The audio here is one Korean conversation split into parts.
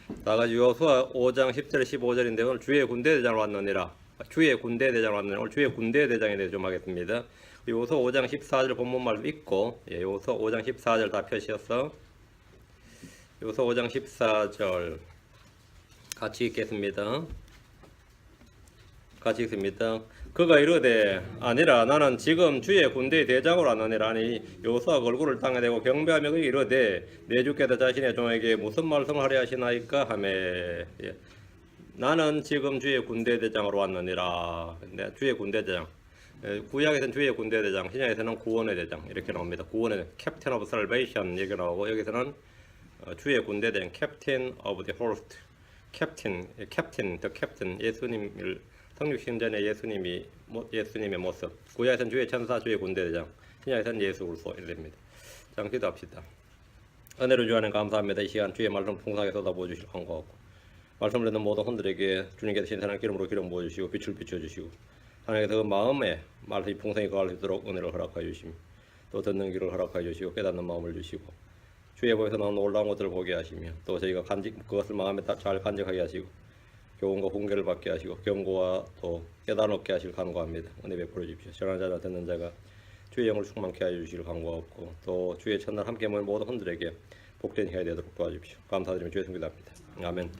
나가지 여호수아 5장 10절 15절인데 오늘 주의 군대 대장으로 왔느니라. 주의 군대 대장으로 왔느니라. 오늘 주의 군대 대장에 대해서 좀 하겠습니다. 여호수아 5장 14절 본문말도 있고, 여호수아 5장 14절 다 표시해서 여호수아 5장 14절 같이 읽겠습니다. 같이 읽습니다. 그가 이르되 아니라 나는 지금 주의 군대의 대장으로 왔느니라. 아니 여호수아가 얼굴을 땅에 대고 경배하며 그에게 이르되 내 주께서 자신의 종에게 무슨 말씀을 하려 하시나이까 하매 나는 지금 주의 군대 대장으로 왔느니라. 주의 군대 대장. 구약에서는 주의 군대 대장, 신약에서는 구원의 대장 이렇게 나옵니다. 구원의 캡틴 오브 살베이션 얘기 나오고 여기서는 주의 군대 대장 캡틴 오브 더 호스트. 캡틴 더 캡틴 예수님을 성육신 전에 예수님의 모습. 구약에서는 주의 천사, 주의 군대 대장, 신약에서는 예수 그리스도 이렇게 됩니다. 자, 기도합시다. 은혜를 주하는 감사합니다. 이 시간 주의 말씀 풍성하게 쏟아부어 주실 간구하고 말씀을 듣는 모든 혼들에게 주님께서 신선한 기름으로 기름 부어주시고 빛을 비춰주시고 하나님께서 그 마음에 말씀이 풍성히 거할 수 있도록 은혜를 허락하여 주시며 또 듣는 길을 허락하여 주시고 깨닫는 마음을 주시고 주의 법에서 나오는 놀라운 것들을 보게 하시며 또 저희가 그것을 마음에 잘 간직하게 하시고 교훈과 훈계를 받게 하시고 경고와 또 깨달음 얻게 하시길 간구합니다. 은혜 베풀어 주십시오. 전하는 자나 듣는 자가 주의 영을 충만케 하여 주시길 간구하고 또 주의 첫날 함께 모인 모든 혼들에게 복된 희가 되도록 도와주십시오. 감사드리며 주의 성기도합니다. 아멘.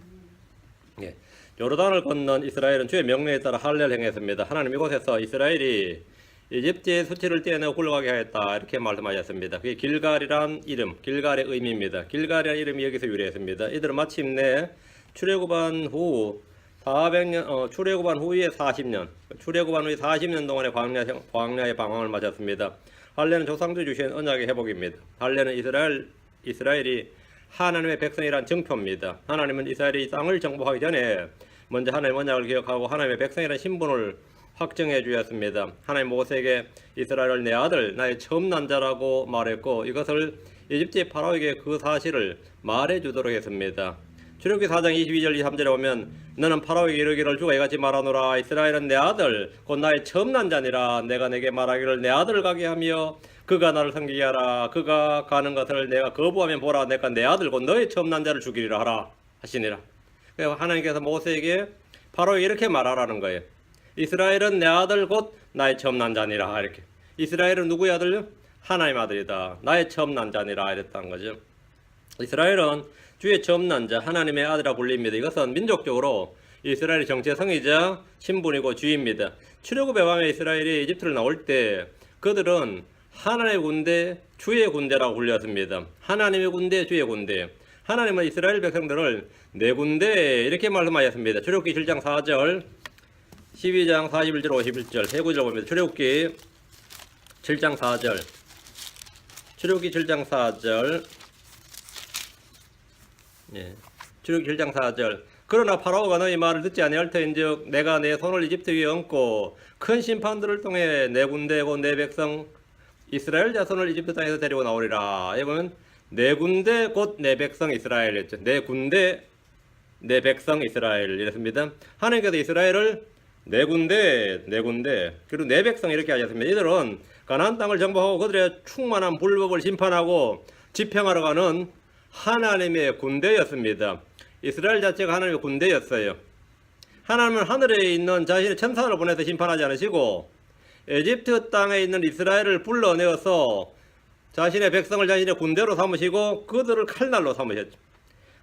예. 요르단을 건넌 이스라엘은 주의 명령에 따라 할례를 행했습니다. 하나님 이곳에서 이스라엘이 이집트의 수치를 떼어내고 굴러가게 하였다 이렇게 말씀하셨습니다. 그게 길갈이란 이름, 길갈의 의미입니다. 길갈이라는 이름이 여기서 유래했습니다. 이들은 마침내 출애굽한 후 400년, 출애굽한 후에 40년, 출애굽한 후에 40년 동안의 광야의 방황을 마쳤습니다. 할례는 조상들이 주신 언약의 회복입니다. 할례는 이스라엘이 하나님의 백성이란 증표입니다. 하나님은 이스라엘이 땅을 정복하기 전에 먼저 하나님의 언약을 기억하고 하나님의 백성이라는 신분을 확정해 주셨습니다. 하나님 모세에게 이스라엘을 내 아들, 나의 처음 난 자라고 말했고 이것을 이집트의 파라오에게 그 사실을 말해 주도록 했습니다. 출애굽기 4장 22절 23절에 보면 너는 파라오에게 이르기를 주가 이같이 말하노라 이스라엘은 내 아들 곧 나의 처음 난 자니라 내가 내게 말하기를 내 아들을 가게 하며 그가 나를 섬기게 하라 그가 가는 것을 내가 거부하면 보라 내가 내 아들 곧 너의 처음 난 자를 죽이리라 하라 하시니라. 그래서 하나님께서 모세에게 파라오에게 이렇게 말하라는 거예요. 이스라엘은 내 아들 곧 나의 처음 난 자니라 이렇게. 이스라엘은 누구의 아들? 하나님의 아들이다. 나의 처음 난 자니라 이랬다는 거죠. 이스라엘은 주의 처음 난 자, 하나님의 아들이라 불립니다. 이것은 민족적으로 이스라엘의 정체성이자 신분이고 주의입니다. 출애굽의 밤에 이스라엘이 이집트를 나올 때 그들은 하나님의 군대, 주의 군대라고 불렸습니다. 하나님의 군대, 주의 군대. 하나님은 이스라엘 백성들을 내 군대 이렇게 말씀하셨습니다. 출애굽기 7장 4절, 12장 41절, 51절 세 구절 봅니다. 출애굽기 7장 4절, 출애굽기 7장 4절, 출애굽기 7장 4절 그러나 파라오가 너희 말을 듣지 아니할 터인즉 내가 내 손을 이집트 위에 얹고 큰 심판들을 통해 내 군대 곧 내 백성 이스라엘 자손을 이집트 땅에서 데리고 나오리라. 여기 보면 내 군대 곧 내 백성 이스라엘 했죠. 내 군대 내 백성 이스라엘 이랬습니다. 하나님께서 이스라엘을 내 군대 그리고 내 백성 이렇게 하셨습니다. 이들은 가나안 땅을 정복하고 그들의 충만한 불법을 심판하고 집행하러 가는 하나님의 군대였습니다. 이스라엘 자체가 하나님의 군대였어요. 하나님은 하늘에 있는 자신의 천사를 보내서 심판하지 않으시고 에집트 땅에 있는 이스라엘을 불러내어서 자신의 백성을 자신의 군대로 삼으시고 그들을 칼날로 삼으셨죠.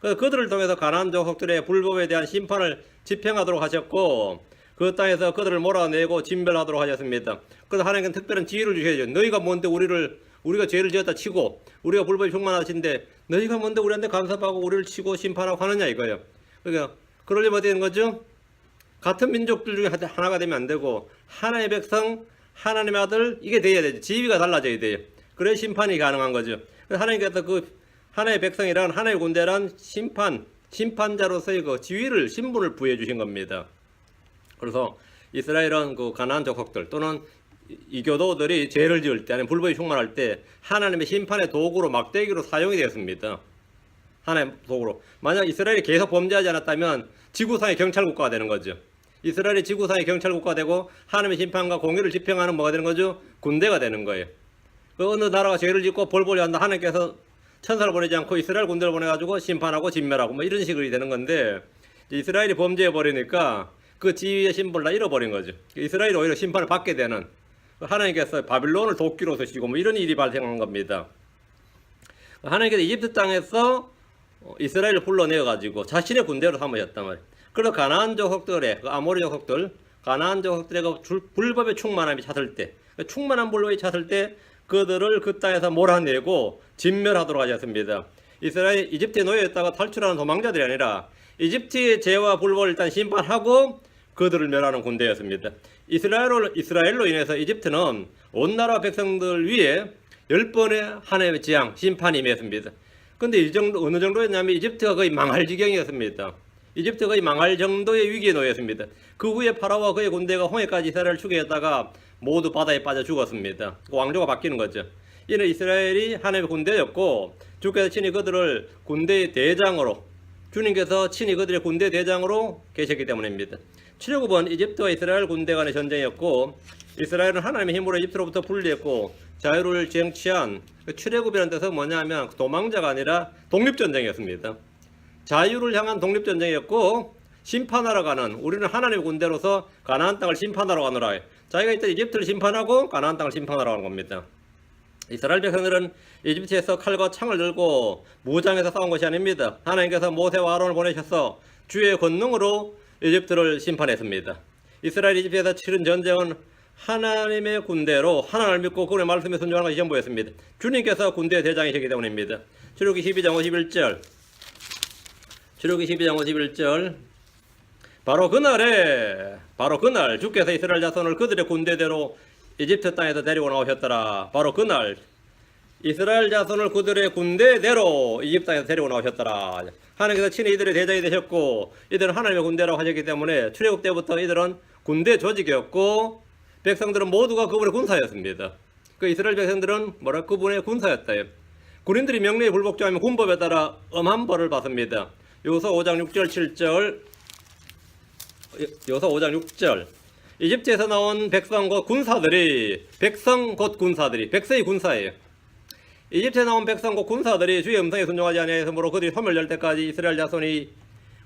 그래서 그들을 통해서 가나안 족속들의 불법에 대한 심판을 집행하도록 하셨고 그 땅에서 그들을 몰아내고 진멸하도록 하셨습니다. 그래서 하나님께는 특별한 지혜를 주셔야죠. 너희가 뭔데 우리가 죄를 지었다 치고 우리가 불법이 충만하신데 너희가 뭔데 우리한테 간섭하고 우리를 치고 심판하고 하느냐 이거예요. 그러니까 그러려면 어떻게 되는 거죠? 같은 민족들 중에 하나가 되면 안 되고 하나님의 백성, 하나님의 아들 이게 돼야 되죠. 지위가 달라져야 돼요. 그래야 심판이 가능한 거죠. 그래서 하나님께서 그 하나님의 백성이란 하나님의 군대란 심판자로서의 그 지위를 신분을 부여해 주신 겁니다. 그래서 이스라엘은 그 가나안 족속들 또는 이교도들이 죄를 지을 때 아니면 불법이 충만할 때 하나님의 심판의 도구로 막대기로 사용이 되었습니다. 하나님의 도구로. 만약 이스라엘이 계속 범죄하지 않았다면 지구상의 경찰국가가 되는 거죠. 이스라엘이 지구상의 경찰국가가 되고 하나님의 심판과 공의를 집행하는 뭐가 되는 거죠? 군대가 되는 거예요. 그 어느 나라가 죄를 짓고 벌벌이 한다 하나님께서 천사를 보내지 않고 이스라엘 군대를 보내가지고 심판하고 진멸하고 뭐 이런 식으로 되는 건데, 이스라엘이 범죄해 버리니까 그 지위의 신분을 다 잃어버린 거죠. 이스라엘이 오히려 심판을 받게 되는, 하나님께서 바빌론을 도끼로 쓰시고 뭐 이런 일이 발생한 겁니다. 하나님께서 이집트 땅에서 이스라엘을 불러내어 가지고 자신의 군대로 삼으셨단 말이에요. 그래서 가나안 족속들의 그 아모리 족속들, 가나안 족속들의 그 불법의 충만함이 찼을 때, 충만한 불법이 찼을 때 그들을 그 땅에서 몰아내고 진멸하도록 하셨습니다. 이스라엘 이집트에 놓여있다가 탈출하는 도망자들이 아니라 이집트의 죄와 불법을 일단 심판하고 그들을 멸하는 군대였습니다. 이스라엘로 인해서 이집트는 온 나라 백성들 위에 10번의 하나님의 재앙, 심판이 임했습니다. 근데 이 정도, 어느 정도였냐면 이집트가 거의 망할 지경이었습니다. 이집트가 거의 망할 정도의 위기에 놓였습니다. 그 후에 파라오와 그의 군대가 홍해까지 이스라엘을 추격했다가 모두 바다에 빠져 죽었습니다. 그 왕조가 바뀌는 거죠. 이는 이스라엘이 하나님의 군대였고, 주께서 친히 그들을 군대의 대장으로, 주님께서 친히 그들의 군대 대장으로 계셨기 때문입니다. 출애굽은 이집트와 이스라엘 군대 간의 전쟁이었고, 이스라엘은 하나님의 힘으로 이집트로부터 분리했고 자유를 쟁취한, 출애굽이라는 뜻은 뭐냐면 도망자가 아니라 독립전쟁이었습니다. 자유를 향한 독립전쟁이었고, 심판하러 가는, 우리는 하나님의 군대로서 가나안 땅을 심판하러 가노라. 자기가 일단 이집트를 심판하고 가나안 땅을 심판하러 가는 겁니다. 이스라엘 백성들은 이집트에서 칼과 창을 들고 무장해서 싸운 것이 아닙니다. 하나님께서 모세와 아론을 보내셔서 주의 권능으로 이집트를 심판했습니다. 이스라엘 이집트에서 치른 전쟁은 하나님의 군대로 하나님을 믿고 그분의 말씀에 순종하는 것이 전부였습니다. 주님께서 군대의 대장이시기 때문입니다. 출애굽기 12장 51절, 출애굽기 12장 51절, 바로 그날 주께서 이스라엘 자손을 그들의 군대대로 이집트 땅에서 데리고 나오셨더라. 바로 그날 이스라엘 자손을 그들의 군대대로 이집트 땅에서 데리고 나오셨더라. 하나님께서 친히 이들의 대장이 되셨고, 이들은 하나님의 군대라고 하셨기 때문에 출애굽 때부터 이들은 군대 조직이었고, 백성들은 모두가 그분의 군사였습니다. 그 이스라엘 백성들은 그분의 군사였다. 군인들이 명령에 불복종하면 군법에 따라 엄한 벌을 받습니다. 요서 5장 6절 7절, 요서 5장 6절. 이집트에서 나온 백성 곧 군사들이, 백성의 군사예요. 이집트에 나온 백성 곧 군사들이 주의 음성에 순종하지 아니하였으므로 그들이 소멸 될 때까지 이스라엘 자손이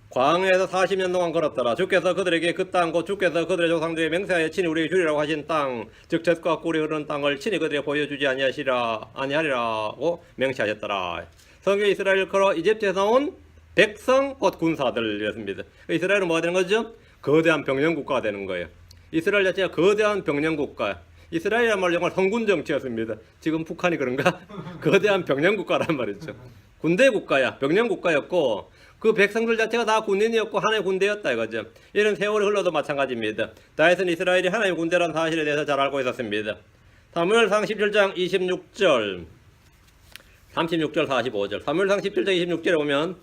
광야에서 40년 동안 걸었더라. 주께서 그들에게 그 땅, 곧 주께서 그들의 조상들에게 맹세하여 친히 우리에게 주리라고 하신 땅, 즉 젖과 꿀이 흐르는 땅을 친히 그들에게 보여주지 아니하리라고 맹세하셨더라. 성경에 이스라엘을 걸어 이집트에서 나온 백성 곧 군사들이었습니다. 이스라엘은 뭐가 되는 거죠? 거대한 병영국가가 되는 거예요. 이스라엘 자체가 거대한 병영국가. 이스라엘이란 말은 정말 성군 정치였습니다. 지금 북한이 그런가? 거대한 병영국가란 말이죠. 군대 국가야, 병영국가였고, 그 백성들 자체가 다 군인이었고 하나님의 군대였다 이거죠. 이런 세월이 흘러도 마찬가지입니다. 다윗은 이스라엘이 하나님의 군대라는 사실에 대해서 잘 알고 있었습니다. 사무엘상 17장 26절, 36절 45절. 사무엘상 17장 26절에 보면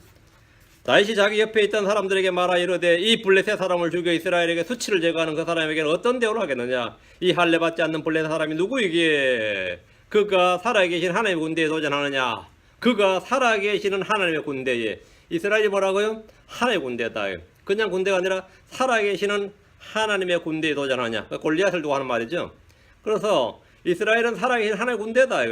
다윗이 자기 옆에 있던 사람들에게 말하 이르되 이 블레셋 사람을 죽여 이스라엘에게 수치를 제거하는 그 사람에게는 어떤 대우를 하겠느냐. 이 할례 받지 않는 블레셋 사람이 누구이기에 그가 살아계신 하나님의 군대에 도전하느냐. 그가 살아계시는 하나님의 군대에. 이스라엘이 뭐라고요? 하나님의 군대다. 그냥 군대가 아니라 살아계시는 하나님의 군대에 도전하냐. 골리앗을 두고 하는 말이죠. 그래서 이스라엘은 살아계신 하나님의 군대다.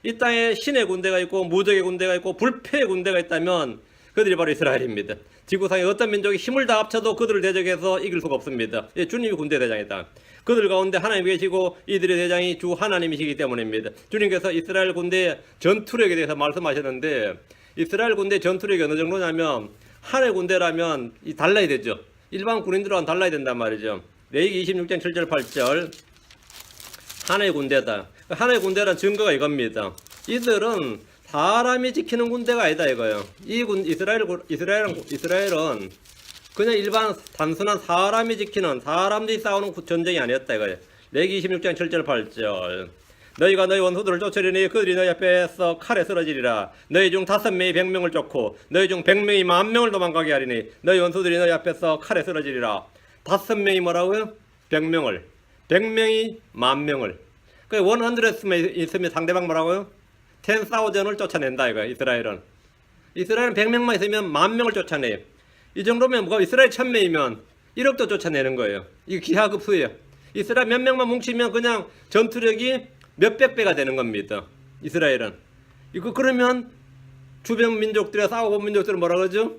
이 땅에 신의 군대가 있고 무적의 군대가 있고 불패의 군대가 있다면 그들이 바로 이스라엘입니다. 지구상의 어떤 민족이 힘을 다 합쳐도 그들을 대적해서 이길 수가 없습니다. 주님이 군대 대장이다. 그들 가운데 하나님이 계시고 이들의 대장이 주 하나님이시기 때문입니다. 주님께서 이스라엘 군대의 전투력에 대해서 말씀하셨는데, 이스라엘 군대 전투력이 어느 정도냐면 하나의 군대라면 달라야 되죠. 일반 군인들과는 달라야 된단 말이죠. 레위기 26장 7절 8절. 하나의 군대다. 하나의 군대란 증거가 이겁니다. 이들은 사람이 지키는 군대가 아니다 이거예요. 이스라엘은 그냥 일반 단순한 사람이 지키는, 사람들이 싸우는 전쟁이 아니었다 이거예요. 레위기 26장 7절 8절. 너희가 너희 원수들을 쫓으리니 그들이 너희 앞에서 칼에 쓰러지리라. 너희 중 5명이 100명을 쫓고 너희 중 100명이 10,000명을 도망가게 하리니 너희 원수들이 너희 앞에서 칼에 쓰러지리라. 5명이 뭐라고요? 100명을. 100명이 10,000명을. 그 100명이 있으면 상대방 뭐라고요? 10,000을 쫓아낸다 이거야. 이스라엘은 100명만 있으면 10,000명을 쫓아내요. 이 정도면 뭐가 이스라엘 1,000명이면 1억도 쫓아내는 거예요. 이거 기하급수예요. 이스라엘 몇 명만 뭉치면 그냥 전투력이 몇백 배가 되는 겁니다. 이스라엘은. 이거 그러면 주변 민족들에 싸워본 민족들은 뭐라 그러죠?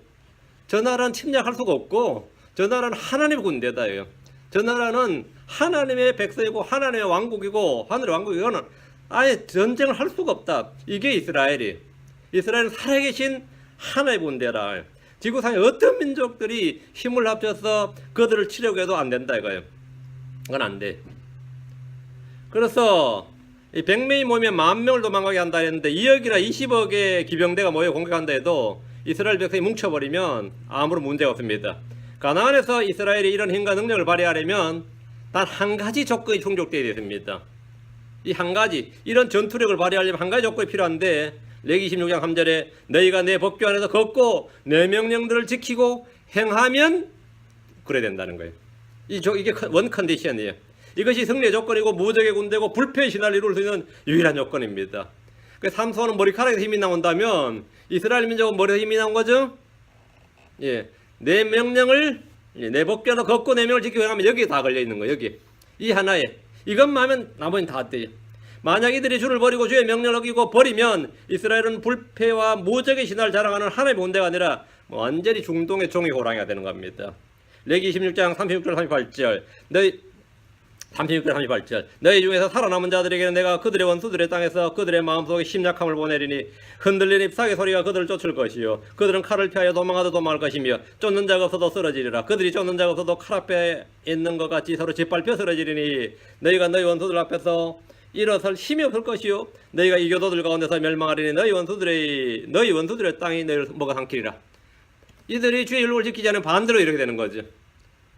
저 나라는 침략할 수가 없고 저 나라는 하나님의 군대다예요. 저 나라는 하나님의 백성이고 하나님의 왕국이고 하늘의 왕국이고는 아예 전쟁을 할 수가 없다. 이게 이스라엘은 살아계신 하나의 군대라. 지구상에 어떤 민족들이 힘을 합쳐서 그들을 치려고 해도 안 된다 이거예요. 그건 안 돼. 그래서 100명이 모이면 10,000명을 도망가게 한다 했는데 2억이나 20억의 기병대가 모여 공격한다 해도 이스라엘 백성이 뭉쳐버리면 아무런 문제가 없습니다. 가나안에서 이스라엘이 이런 힘과 능력을 발휘하려면 단 한 가지 조건이 충족되어야 됩니다. 이 한 가지, 이런 전투력을 발휘하려면 한 가지 조건이 필요한데 레기 26장 3절에 너희가 내 법궤 안에서 걷고 내 명령들을 지키고 행하면 그래야 된다는 거예요. 이게 원 컨디션이에요. 이것이 승리의 조건이고 무적의 군대고 불패의 신화를 이룰 수 있는 유일한 조건입니다. 삼손은 머리카락에서 힘이 나온다면 이스라엘 민족은 머리에서 힘이 나온 거죠. 예, 내 명령을 내 법궤로 걷고 내 명령을 지키고 행하면 여기에 다 걸려 있는 거예요. 여기 이 하나에 이것만 하면 나머지는 다 돼요. 만약 이들이 주를 버리고 주의 명령을 어기고 버리면 이스라엘은 불패와 무적의 신화를 자랑하는 하나님의 군대가 아니라 완전히 중동의 종이 호랑이가 되는 겁니다. 레기 26장 36절 38절 너희 중에서 살아남은 자들에게는 내가 그들의 원수들의 땅에서 그들의 마음속에 심약함을 보내리니 흔들리는 잎사귀 소리가 그들을 쫓을 것이요 그들은 칼을 피하여 도망하도 도망할 것이며 쫓는 자가 없어도 쓰러지리라. 그들이 쫓는 자가 없어도 칼 앞에 있는 것 같이 서로 짓밟혀 쓰러지리니 너희가 너희 원수들 앞에서 일어설 힘이 없을 것이요 너희가 이교도들 가운데서 멸망하리니 너희 원수들의 땅이 너희를 먹어 삼키리라. 이들이 주의 율법을 지키지 않으면 반대로 이렇게 되는 거죠.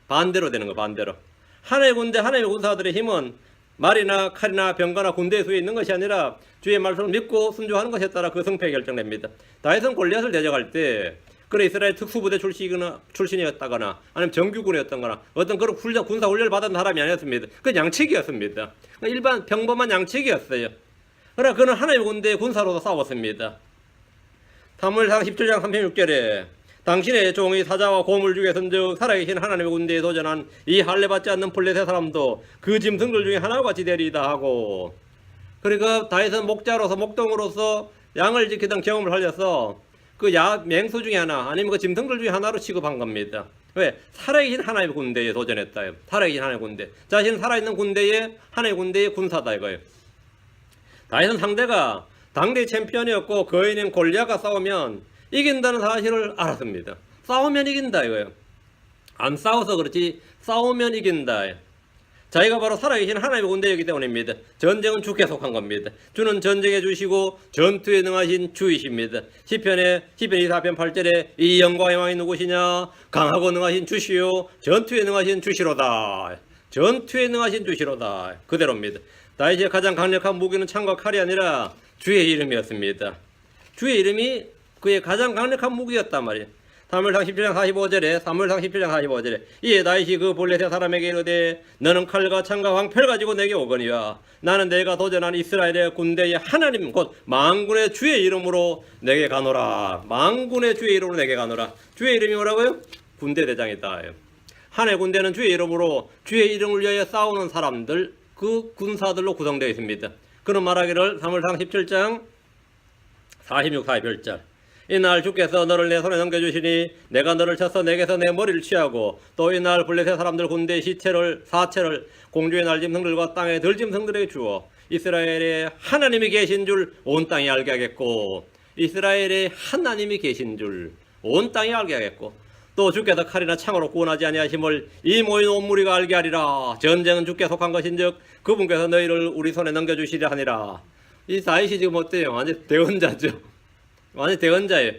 반대로 되는 거 반대로. 하나의 군대, 하나님의 군사들의 힘은 말이나 칼이나 병거나 군대의 수에 있는 것이 아니라 주의 말씀을 믿고 순종하는 것에 따라 그 승패가 결정됩니다. 다윗은 골리앗을 대적할 때 그래 이스라엘 특수부대 출신이었다거나 아니면 정규군이었던거나 어떤 그런 군사 훈련을 받은 사람이 아니었습니다. 그건 양측이었습니다. 일반 평범한 양측이었어요. 그러나 그는 하나님의 군대의 군사로도 싸웠습니다. 사무엘상 17장 36절에 당신의 종이 사자와 곰을 죽여 선즉 살아계신 하나님의 군대에 도전한 이 할례받지 않는 블레셋 사람도 그 짐승들 중에 하나와 같이 되리이다 하고, 그러니까 다윗은 목자로서 목동으로서 양을 지키던 경험을 살려서 그 맹수 중에 하나 아니면 그 짐승들 중에 하나로 취급한 겁니다. 왜? 살아계신 하나님의 군대에 도전했다. 살아계신 하나님의 군대. 자신은 살아있는 군대에 하나님의 군대의 군사다 이거예요. 다윗은 상대가 당대의 챔피언이었고 거인인 골리앗과 싸우면 이긴다는 사실을 알았습니다. 싸우면 이긴다 이거예요. 안 싸워서 그렇지 싸우면 이긴다. 자기가 바로 살아계신 하나님의 군대이기 때문입니다. 전쟁은 주께 속한 겁니다. 주는 전쟁에 주시고 전투에 능하신 주이십니다. 시편 24편 8절에 이 영광의 왕이 누구시냐? 강하고 능하신 주시요 전투에 능하신 주시로다. 전투에 능하신 주시로다. 그대로입니다. 다윗의 가장 강력한 무기는 창과 칼이 아니라 주의 이름이었습니다. 주의 이름이 그의 가장 강력한 무기였단 말이에요. 사무엘상 17장 45절에 이에 다윗이 그 블레셋 사람에게 이르되 너는 칼과 창과 방패를 가지고 내게 오거니와 나는 내가 도전한 이스라엘의 군대의 하나님 곧 만군의 주의 이름으로 내게 가노라. 만군의 주의 이름으로 내게 가노라. 주의 이름이 뭐라고요? 군대대장이다. 하나님의 군대는 주의 이름으로 주의 이름을 위하여 싸우는 사람들, 그 군사들로 구성되어 있습니다. 그런 말하기를 사무엘상 17장 46, 48절 이날 주께서 너를 내 손에 넘겨주시니 내가 너를 쳐서 내게서 내 머리를 취하고 또 이날 블레셋 사람들 군대의 사체를 공중의 날짐승들과 땅의 들짐승들에게 주어 이스라엘에 하나님이 계신 줄 온 땅이 알게 하겠고 이스라엘에 하나님이 계신 줄 온 땅이 알게 하겠고 또 주께서 칼이나 창으로 구원하지 아니하심을 이 모인 온 무리가 알게 하리라. 전쟁은 주께 속한 것인즉 그분께서 너희를 우리 손에 넘겨주시려 하니라. 이 다윗이 지금 어때요? 완전 대언자죠. 완전 대언자예요.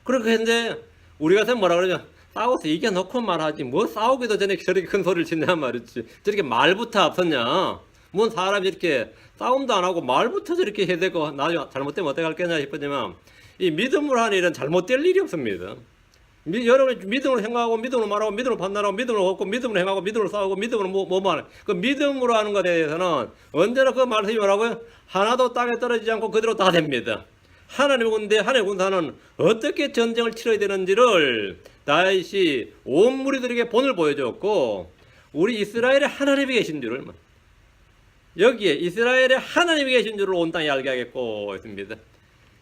그렇게 했는데 우리 같으면 뭐라 그러냐? 싸워서 이겨놓고 말하지 뭐 싸우기도 전에 저렇게 큰 소리를 치냐 말이지. 저렇게 말부터 앞섰냐? 뭔 사람이 이렇게 싸움도 안 하고 말부터 저렇게 해야 되고 나중에 잘못되면 어떻게 할 거냐 싶었지만 이 믿음으로 하는 일은 잘못될 일이 없습니다. 여러분이 믿음으로 생각하고 믿음으로 말하고 믿음으로 판단하고 믿음으로 걷고 믿음으로 행하고 믿음으로 싸우고 믿음으로 뭐뭐 하는 그 믿음으로 하는 것에 대해서는 언제나 그 말씀이 뭐라고요? 하나도 땅에 떨어지지 않고 그대로 다 됩니다. 하나님의 군대, 하나님의 군사는 어떻게 전쟁을 치러야 되는지를 다윗이 온 무리들에게 본을 보여줬고 우리 이스라엘에 하나님이 계신 줄을 여기에 이스라엘에 하나님이 계신 줄을 온 땅에 알게 하겠고 했습니다.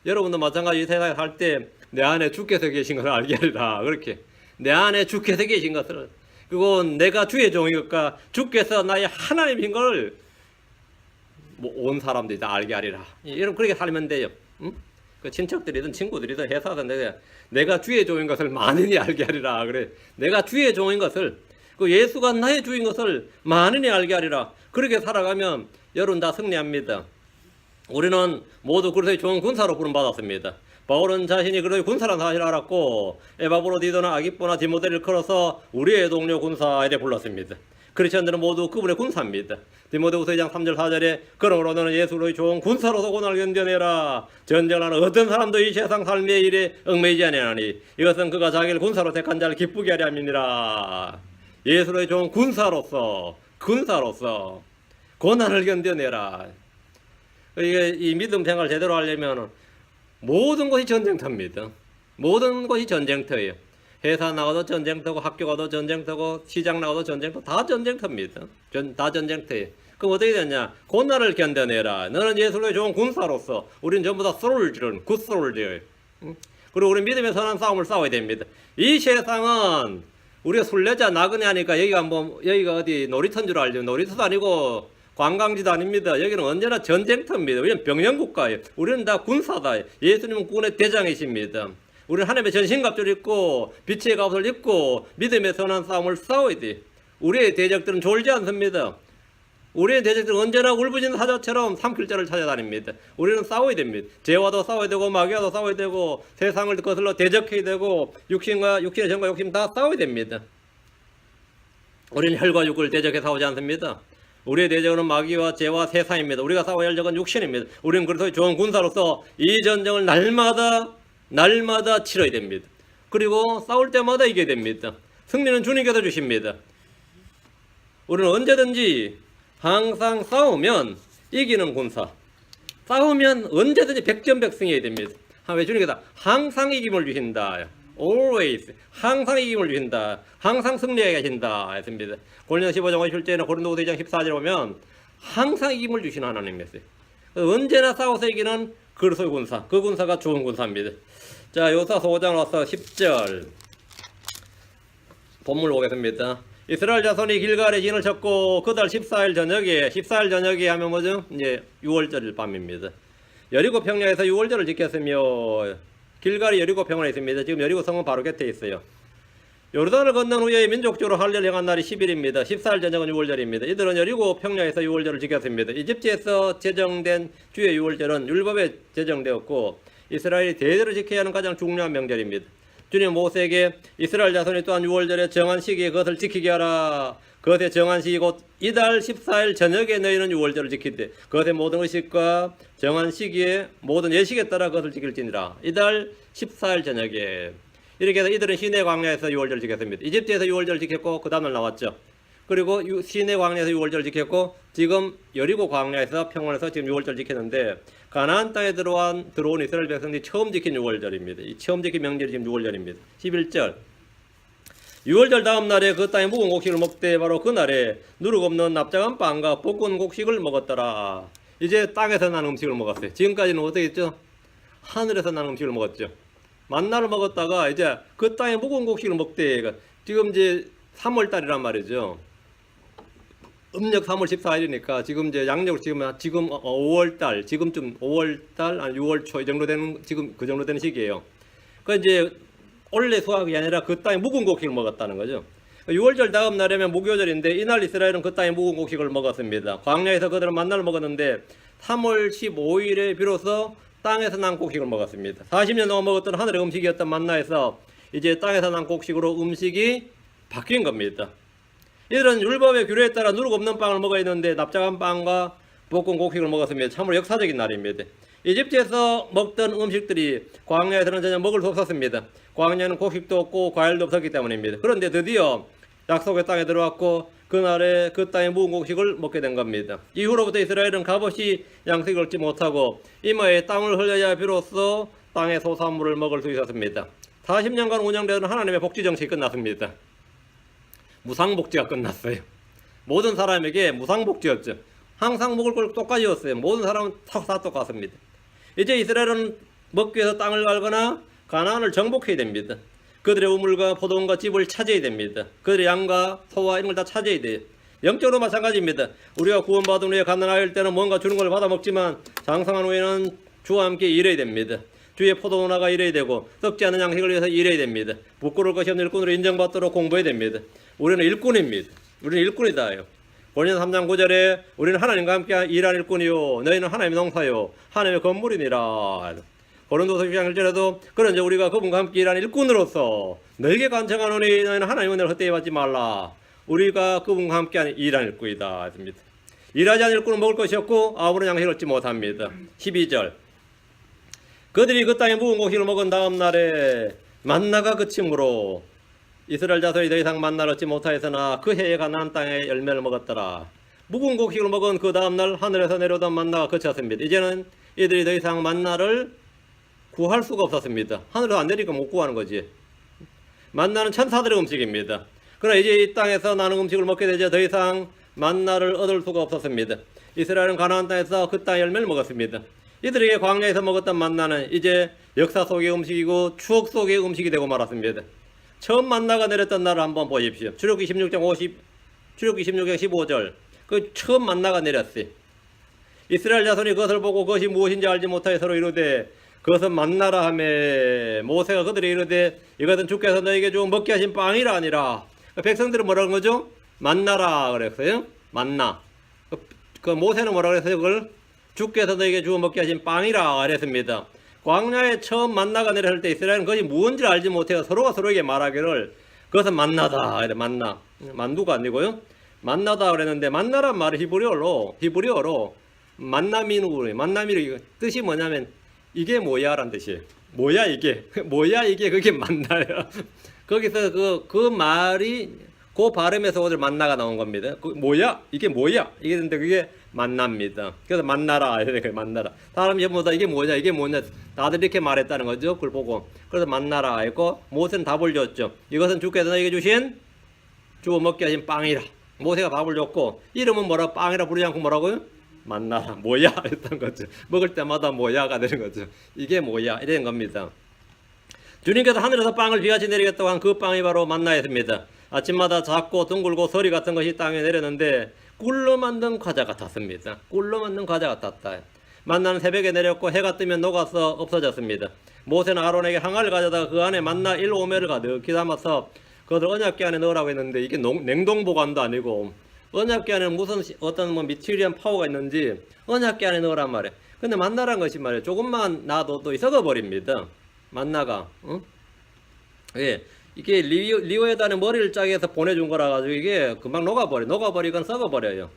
여러분도 마찬가지 이 세상에 살 때 내 안에 주께서 계신 것을 알게 하리라. 그렇게 내 안에 주께서 계신 것을, 그리고 내가 주의 종인 것과 주께서 나의 하나님인 걸 온 사람들이 다 알게 하리라. 여러분 그렇게 살면 돼요. 응? 그 친척들이든 친구들이든 회사든 내가 주의 종인 것을 많으니 알게 하리라. 그래, 내가 주의 종인 것을, 그 예수가 나의 주인 것을 많으니 알게 하리라. 그렇게 살아가면 여러분 다 승리합니다. 우리는 모두 그리스도의 좋은 군사로 부름받았습니다. 바울은 자신이 그리스도의 군사라는 사실을 알았고 에바브로 디도나 아기뽀나 디모데를 걸어서 우리의 동료 군사에 대해 불렀습니다. 크리스천들은 모두 그분의 군사입니다. 디모데후서 2장 3절 4절에 그러므로 너는 예수로의 좋은 군사로서 고난을 견뎌내라. 전쟁하는 어떤 사람도 이 세상 삶의 일에 얽매이지 아니하니 이것은 그가 자기를 군사로 택한 자를 기쁘게 하려 함이니라. 예수로의 좋은 군사로서 고난을 견뎌내라. 이게 이 믿음 생활 제대로 하려면 모든 것이 전쟁터입니다. 모든 것이 전쟁터예요. 회사 나가도 전쟁터고, 학교 가도 전쟁터고, 시장 나가도 전쟁터, 다 전쟁터입니다. 다 전쟁터예요. 그럼 어떻게 되냐? 고난을 견뎌내라. 너는 예수로의 좋은 군사로서, 우리는 전부 다 솔지는 굿솔지예요. 그리고 우리 믿음의 선한 싸움을 싸워야 됩니다. 이 세상은 우리가 순례자 나그네 하니까 여기가 어디 놀이터인 줄 알죠? 놀이터도 아니고 관광지도 아닙니다. 여기는 언제나 전쟁터입니다. 우리는 병영국가예요. 우리는 다 군사다. 예수님은 군의 대장이십니다. 우리는 하나님의 전신갑주를 입고 빛의 갑옷을 입고 믿음의 선한 싸움을 싸워야 돼. 우리의 대적들은 졸지 않습니다. 우리의 대적들은 언제나 울부짖는 사자처럼 삼킬자를 찾아다닙니다. 우리는 싸워야 됩니다. 죄와도 싸워야 되고 마귀와도 싸워야 되고 세상을 거슬러 대적해야 되고 육신의 정과 욕심 다 싸워야 됩니다. 우리는 혈과 육을 대적해 싸우지 않습니다. 우리의 대적은 마귀와 죄와 세상입니다. 우리가 싸워야 할 적은 육신입니다. 우리는 그래서 좋은 군사로서 이 전쟁을 날마다 치러야 됩니다. 그리고 싸울 때마다 이겨야 됩니다. 승리는 주님께서 주십니다. 우리는 언제든지 항상 싸우면 이기는 군사, 싸우면 언제든지 백전백승해야 됩니다. 왜 주님께서 항상 이김을 주신다. always 항상 이김을 주신다. 항상 승리해 계신다 했습니다. 고린도서 15장 57절이나 고린도서 2장 14절에 보면 항상 이김을 주신 하나님이었어요. 언제나 싸워서 이기는 그리스도의 군사, 그 군사가 좋은 군사입니다. 자, 요사서 5장 와서 10절 본문 보겠습니다. 이스라엘 자손이 길갈에 진을 쳤고 그달 14일 저녁에 하면 뭐죠? 이제 6월절 밤입니다. 여리고 평야에서 6월절을 지켰으며 길갈이 여리고 평원에 있습니다. 지금 여리고 성은 바로 곁에 있어요. 요르단을 건넌 후에 민족적으로 할례를 행한 날이 10일입니다. 14일 저녁은 6월절입니다. 이들은 여리고 평야에서 6월절을 지켰습니다. 이집트에서 제정된 주의 6월절은 율법에 제정되었고 이스라엘이 대대로 지켜야 하는 가장 중요한 명절입니다. 주님 모세에게 이스라엘 자손이 또한 6월절에 정한 시기에 그것을 지키게 하라. 그것의 정한 시기 곧 이달 14일 저녁에 너희는 6월절을 지키되 그것의 모든 의식과 정한 시기에 모든 예식에 따라 그것을 지킬지니라. 이달 14일 저녁에. 이렇게 해서 이들은 시내 광야에서 6월절을 지켰습니다. 이집트에서 6월절을 지켰고 그 다음날 나왔죠. 그리고 시내 광야에서 6월절을 지켰고 지금 여리고 광야에서 평원에서 지금 6월절을 지켰는데 가나안 땅에 들어온 이스라엘 백성들이 처음 지킨 6월절입니다. 이 처음 지킨 명절이 지금 6월절입니다. 11절 6월절 다음 날에 그 땅에 묵은 곡식을 먹되 바로 그 날에 누룩 없는 납작한 빵과 볶은 곡식을 먹었더라. 이제 땅에서 난 음식을 먹었어요. 지금까지는 어떻게 했죠? 하늘에서 난 음식을 먹었죠. 만나를 먹었다가 이제 그 땅에 묵은 곡식을 먹되 지금 이제 3월달이란 말이죠. 음력 3월 14일이니까 지금 이제 양력으로 지금 5월달 지금쯤 5월달 아니 6월 초 이 정도 되는 지금 그 정도 되는 시기예요. 그 이제 원래 수확이 아니라 그 땅에 묵은 곡식을 먹었다는 거죠. 6월절 다음 날이면 무교절인데 이날 이스라엘은 그 땅에 묵은 곡식을 먹었습니다. 광야에서 그들은 만나를 먹었는데 3월 15일에 비로소 땅에서 난 곡식을 먹었습니다. 40년 동안 먹었던 하늘의 음식이었던 만나에서 이제 땅에서 난 곡식으로 음식이 바뀐 겁니다. 이들은 율법의 규례에 따라 누룩 없는 빵을 먹어야 했는데 납작한 빵과 볶은 곡식을 먹었습니다. 참으로 역사적인 날입니다. 이집트에서 먹던 음식들이 광야에서는 전혀 먹을 수 없었습니다. 광야는 곡식도 없고 과일도 없었기 때문입니다. 그런데 드디어 약속의 땅에 들어왔고 그날에 그 땅의 묵은 곡식을 먹게 된 겁니다. 이후로부터 이스라엘은 값없이 양식을 얻지 못하고 이마에 땀을 흘려야 비로소 땅의 소산물을 먹을 수 있었습니다. 40년간 운영되던 하나님의 복지 정책이 끝났습니다. 무상복지가 끝났어요. 모든 사람에게 무상복지였죠. 항상 먹을 걸 똑같이였어요. 모든 사람은 다 똑같습니다. 이제 이스라엘은 먹기 위해서 땅을 갈거나 가나안을 정복해야 됩니다. 그들의 우물과 포도원과 집을 찾아야 됩니다. 그들의 양과 소와 이런 걸 다 찾아야 돼요. 영적으로 마찬가지입니다. 우리가 구원받은 후에 가난할 때는 뭔가 주는 걸 받아 먹지만 장성한 후에는 주와 함께 일해야 됩니다. 주의 포도원화가 일해야 되고 썩지 않은 양식을 위해서 일해야 됩니다. 부끄러울 것이 없는 일꾼으로 인정받도록 공부해야 됩니다. 우리는 일꾼입니다. 우리는 일꾼이다요. 고린도서 3장 9절에 우리는 하나님과 함께 일한 일꾼이요 너희는 하나님의 농사요 하나님의 건물이니라. 고린도서 12장 1절에도 그런즉 우리가 그분과 함께 일한 일꾼으로서 너희에게 간청하노니 너희는 하나님의 은혜를 헛되이 받지 말라. 우리가 그분과 함께 일한 일꾼이다 했습니다. 일하지 않은 일꾼은 먹을 것이 없고 아무런 양식을 얻지 못합니다. 12절 그들이 그 땅에 묵은 곡식을 먹은 다음 날에 만나가 그침으로 이스라엘 자손이 더 이상 만나를 얻지 못하였으나 그 해에 가나안 땅에 열매를 먹었더라. 묵은 곡식을 먹은 그 다음 날 하늘에서 내려오던 만나가 그쳤습니다. 이제는 이들이 더 이상 만나를 구할 수가 없었습니다. 하늘에서 안 내리니까 못 구하는 거지. 만나는 천사들의 음식입니다. 그러나 이제 이 땅에서 나는 음식을 먹게 되자 더 이상 만나를 얻을 수가 없었습니다. 이스라엘은 가나안 땅에서 그 땅의 열매를 먹었습니다. 이들에게 광야에서 먹었던 만나는 이제 역사 속의 음식이고 추억 속의 음식이 되고 말았습니다. 처음 만나가 내렸던 날을 한번 보십시오. 출애굽기 16장 15절 그 처음 만나가 내렸어요. 이스라엘 자손이 그것을 보고 그것이 무엇인지 알지 못하여 서로 이르되 그것은 만나라 하매 모세가 그들이 이르되 이것은 주께서 너에게 주 먹게 하신 빵이라 아니라. 백성들은 뭐라 그런 거죠? 만나라 그랬어요. 만나. 그 모세는 뭐라 그랬어요? 그걸 주께서 너에게 주어 먹게 하신 빵이라 그랬습니다. 광야에 처음 만나가 내렸을 때 이스라엘은 그것이 무엇인지 알지 못해서 서로가 서로에게 말하기를 그것은 만나다. 이래 만나. 만두가 아니고요. 만나다 그랬는데 만나란 말은 히브리어로 만나미누 만나미누 뜻이 뭐냐면 이게 뭐야란 뜻이에요. 뭐야 이게 뭐야 이게 그게 만나요. 거기서 그 말이 그 발음에서 오늘 만나가 나온 겁니다. 뭐야 이게 뭐야 이게 근데 그게 만납니다. 그래서 만나라 이렇게 만나라. 사람이 전부 다 이게 뭐냐 이게 뭐냐 다들 이렇게 말했다는 거죠. 그걸 보고 그래서 만나라 했고 모세는 답을 줬죠. 이것은 주께서 너에게 주신 주어 먹게 하신 빵이라. 모세가 답을 줬고 이름은 뭐라 빵이라 부르지 않고 뭐라고요? 만나라 뭐야 했던 거죠. 먹을 때마다 뭐야가 되는 거죠. 이게 뭐야 이런 겁니다. 주님께서 하늘에서 빵을 비같이 내리겠다고 한 그 빵이 바로 만나였습니다. 아침마다 작고 둥글고 서리 같은 것이 땅에 내렸는데 꿀로 만든 과자 같았습니다. 꿀로 만든 과자 같았다. 만나는 새벽에 내렸고 해가 뜨면 녹아서 없어졌습니다. 모세는 아론에게 항아리를 가져다가 그 안에 만나 1오멜을 가득히 담아서 그것을 언약궤 안에 넣으라고 했는데 이게 냉동 보관도 아니고 언약궤 안에 무슨 어떤 미티리언 파워가 있는지 언약궤 안에 넣으란 말이에요. 근데 만나란 것이 말이에요. 조금만 놔도 또 썩어버립니다. 만나가. 예. 이게 리오에다는 머리를 짜게 해서 보내준 거라 가지고 이게 금방 녹아버리건 썩어버려요.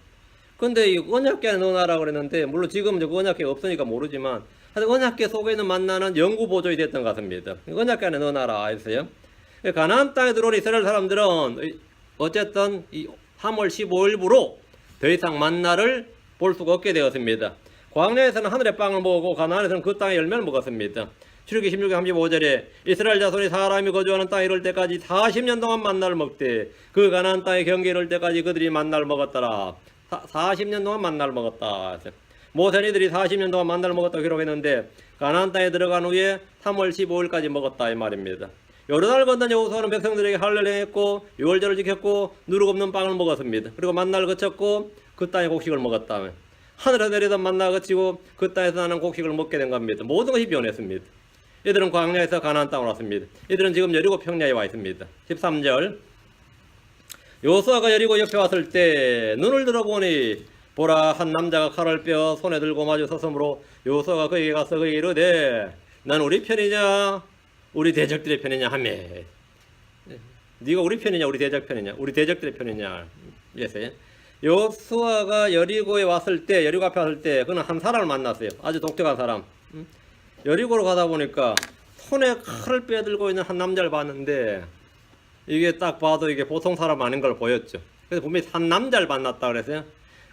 근데 이 언약궤 안에 넣어놔라 그랬는데 물론 지금 그 언약궤가 없으니까 모르지만 하여튼 언약궤 속에 있는 만나는 영구 보존이 됐던 것 같습니다. 언약궤 안에 넣어놔라 했어요. 가나안 땅에 들어온 이스라엘 사람들은 어쨌든 이 3월 15일부로 더 이상 만나를 볼 수가 없게 되었습니다. 광야에서는 하늘의 빵을 먹고 가나안에서는 그 땅의 열매를 먹었습니다. 출애굽기 16장 35절에 이스라엘 자손이 사람이 거주하는 땅에 이를 때까지 40년 동안 만나를 먹되 그 가나안 땅의 경계에 이를 때까지 그들이 만나를 먹었더라. 40년 동안 만나를 먹었다. 모세는 이들이 40년 동안 만나를 먹었다고 기록했는데 가나안 땅에 들어간 후에 3월 15일까지 먹었다 이 말입니다. 요르단을 건넌 여호수아는 백성들에게 할례를 행했고 유월절을 지켰고 누룩 없는 빵을 먹었습니다. 그리고 만나를 거쳤고 그 땅의 곡식을 먹었다. 하늘에서 내리던 만나가 그치고 그 땅에서 나는 곡식을 먹게 된 겁니다. 모든 것이 변했습니다. 이들은 광야에서 가나안 땅으로 왔습니다. 이들은 지금 여리고 평야에 와 있습니다. 13절 여호수아가 여리고 옆에 왔을 때 눈을 들어보니 보라 한 남자가 칼을 빼어 손에 들고 마주 섰으므로 여호수아가 그에게 가서 그에게 이르되 난 우리 편이냐 우리 대적들의 편이냐 하며 네가 우리 편이냐 우리 대적 편이냐 우리 대적들의 편이냐 이랬어요. 여호수아가 여리고에 왔을 때 여리고 앞에 왔을 때 그는 한 사람을 만났어요. 아주 독특한 사람. 여리고로 가다 보니까 손에 칼을 빼들고 있는 한 남자를 봤는데 이게 딱 봐도 이게 보통 사람 아닌 걸 보였죠. 그래서 분명히 한 남자를 만났다 그랬어요.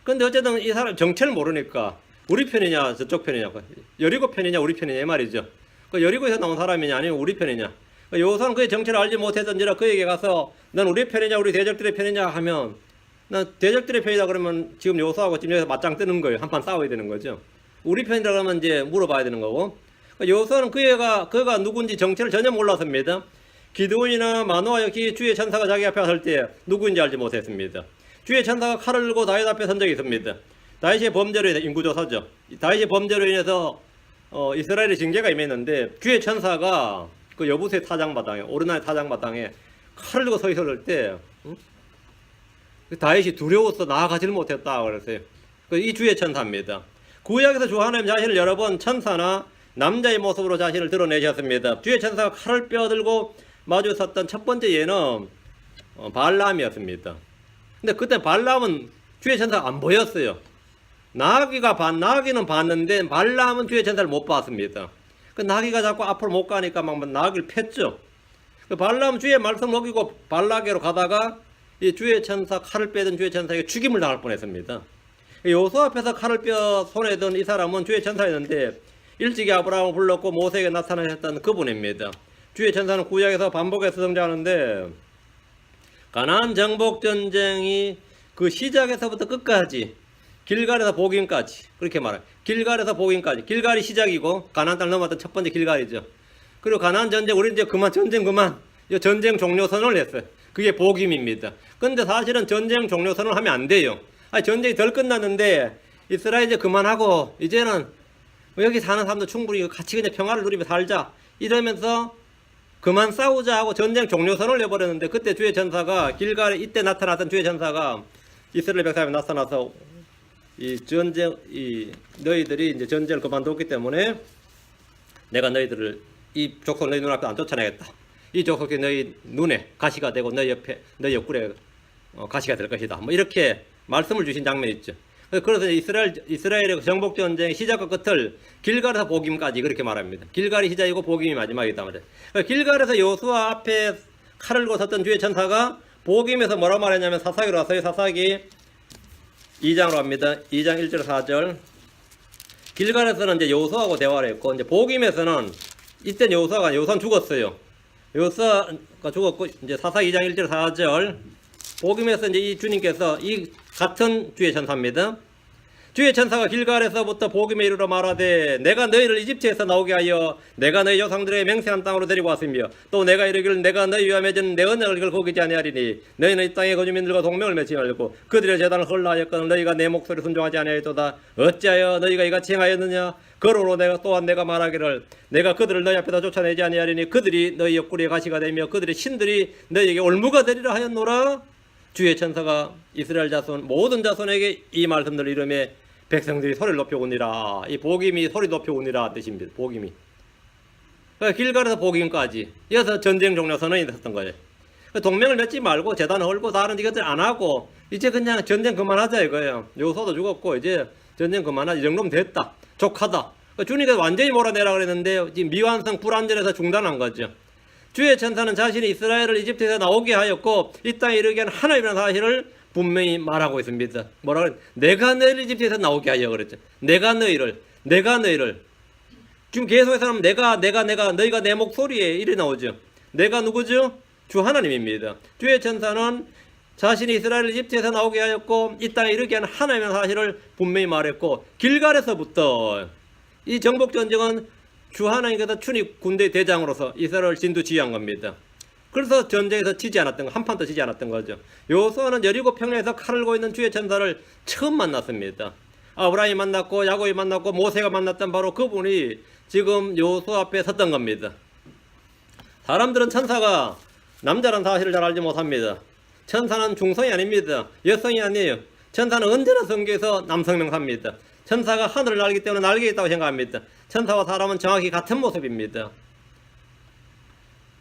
근데 어쨌든 이 사람 정체를 모르니까 우리 편이냐 저쪽 편이냐 여리고 편이냐 우리 편이냐 이 말이죠. 그 여리고에서 나온 사람이냐 아니면 우리 편이냐. 여호수아는 그의 정체를 알지 못했던지라 그에게 가서 난 우리 편이냐 우리 대적들의 편이냐 하면 난 대적들의 편이다 그러면 지금 여호수아하고 지금 여기서 맞짱 뜨는 거예요. 한판 싸워야 되는 거죠. 우리 편이라 그러면 이제 물어봐야 되는 거고 여호수아는 그가 누군지 정체를 전혀 몰랐습니다. 기드온이나 마노아 여기 주의 천사가 자기 앞에 설 때 누구인지 알지 못했습니다. 주의 천사가 칼을 들고 다윗 앞에 선 적이 있습니다. 다윗의 범죄로 인해서 인구조사죠. 다윗의 범죄로 인해서 이스라엘의 징계가 임했는데 주의 천사가 그 여부세 타작마당에 오르나의 타작마당에 칼을 들고 서 있을 때 다윗이 두려워서 나아가지를 못했다 그랬어요. 이 주의 천사입니다. 구약에서 주 하나님 자신을 여러 번 천사나 남자의 모습으로 자신을 드러내셨습니다. 주의 천사가 칼을 빼어들고 마주 섰던 첫 번째 예는 발람이었습니다. 근데 그때 발람은 주의 천사가 안 보였어요. 나귀는 봤는데 발람은 주의 천사를 못 봤습니다. 그 나귀가 자꾸 앞으로 못 가니까 막 나귀를 팼죠. 그 발람은 주의 말씀을 어기고 발라게로 가다가 이 주의 천사 칼을 빼던 주의 천사에게 죽임을 당할 뻔했습니다. 여호수아 앞에서 칼을 빼어 손에 든 이 사람은 주의 천사였는데 일찍이 아브라함을 불렀고 모세에게 나타나셨던 그분입니다. 주의 천사는 구약에서 반복해서 등장하는데 가나안 정복 전쟁이 그 시작에서부터 끝까지 길갈에서 복임까지 그렇게 말해요. 길갈에서 복임까지 길갈이 시작이고 가나안 땅 넘어왔던 첫 번째 길갈이죠. 그리고 가나안 전쟁 우리 이제 전쟁 그만 전쟁 종료선언을 했어요. 그게 복임입니다. 근데 사실은 전쟁 종료선언을 하면 안 돼요. 전쟁이 덜 끝났는데 이스라엘 이제 그만하고 이제는 여기 사는 사람도 충분히 같이 그냥 평화를 누리며 살자 이러면서 그만 싸우자 하고 전쟁 종료선언을 내버렸는데 그때 주의 천사가 길갈에 이때 나타났던 주의 천사가 이스라엘 백성에 나타나서 너희들이 이제 전쟁을 그만뒀기 때문에 내가 너희들을 이 족속 너희 눈앞에 안 쫓아내겠다. 이 족속이 너희 눈에 가시가 되고 너희 옆에 너희 옆구리에 가시가 될 것이다. 뭐 이렇게 말씀을 주신 장면이 있죠. 그래서 이스라엘의 정복 전쟁의 시작과 끝을 길갈에서 복임까지 그렇게 말합니다. 길갈이 시작이고 복임이 마지막이다 말이에요. 길갈에서 여호수아 앞에 칼을 들고 섰던 주의 천사가 복임에서 뭐라 말했냐면 사사기로 왔어요. 사사기 2장으로 합니다. 2장 1절 4절. 길갈에서는 이제 여호수아하고 대화를 했고 이제 복임에서는 이때는 여호수아는 죽었어요. 여호수아가 죽었고 이제 사사기 2장 1절 4절. 복임에서 이제 이 주님께서 이 같은 주의 천사입니다. 주의 천사가 길갈에서부터 복임에 이르러 말하되 내가 너희를 이집트에서 나오게 하여 내가 너희 조상들의 맹세한 땅으로 데리고 왔으며 또 내가 이르기를 내가 너희 위하여 맺은 내 언약을 거기지 아니하리니 너희는 이 땅의 거주민들과 동맹을 맺지 말고 그들의 제단을 헐라하였거늘 너희가 내 목소리 순종하지 아니하였도다. 어찌하여 너희가 이같이 행하였느냐. 그러므로 내가 말하기를 내가 그들을 너희 앞에다 쫓아내지 아니하리니 그들이 너희 옆구리에 가시가 되며 그들의 신들이 너희에게 올무가 되리라 하였노라. 주의 천사가 이스라엘 자손 모든 자손에게 이 말씀들을 이름에 백성들이 소리를 높여오니라. 이 복임이 소리 높여오니라 뜻입니다. 복임이 길갈에서 복임까지 이어서 전쟁 종료 선언이 됐었던 거예요. 동맹을 맺지 말고 제단 헐고 다른 이것들 안 하고 이제 그냥 전쟁 그만하자 이거예요. 여호수아도 죽었고 이제 전쟁 그만하자 이 정도면 됐다. 족하다. 주님께서 완전히 몰아내라 그랬는데 지금 미완성 불완전해서 중단한 거죠. 주의 천사는 자신이 이스라엘을 이집트에서 나오게 하였고 이 땅에 이르게 한 하나님이라는 사실을 분명히 말하고 있습니다. 뭐라 그래? 내가 너희를 이집트에서 나오게 하여 그랬죠. 내가 너희를 지금 계속해서 내가 너희가 내 목소리에 이래 나오죠. 내가 누구죠? 주 하나님입니다. 주의 천사는 자신이 이스라엘을 이집트에서 나오게 하였고 이 땅에 이르게 한 하나님이라는 사실을 분명히 말했고 길갈에서부터 이 정복 전쟁은 주 하나님께서 출입 군대 대장으로서 이스라엘을 진두지휘한 겁니다. 그래서 전쟁에서 지지 않았던 거, 한 판도 지지 않았던 거죠. 여호수아는 여리고 평야에서 칼을 들고 있는 주의 천사를 처음 만났습니다. 아브라함이 만났고 야곱이 만났고 모세가 만났던 바로 그분이 지금 여호수아 앞에 섰던 겁니다. 사람들은 천사가 남자란 사실을 잘 알지 못합니다. 천사는 중성이 아닙니다. 여성이 아니에요. 천사는 언제나 성경에서 남성 명사입니다. 천사가 하늘을 날기 때문에 날개가 있다고 생각합니다. 천사와 사람은 정확히 같은 모습입니다.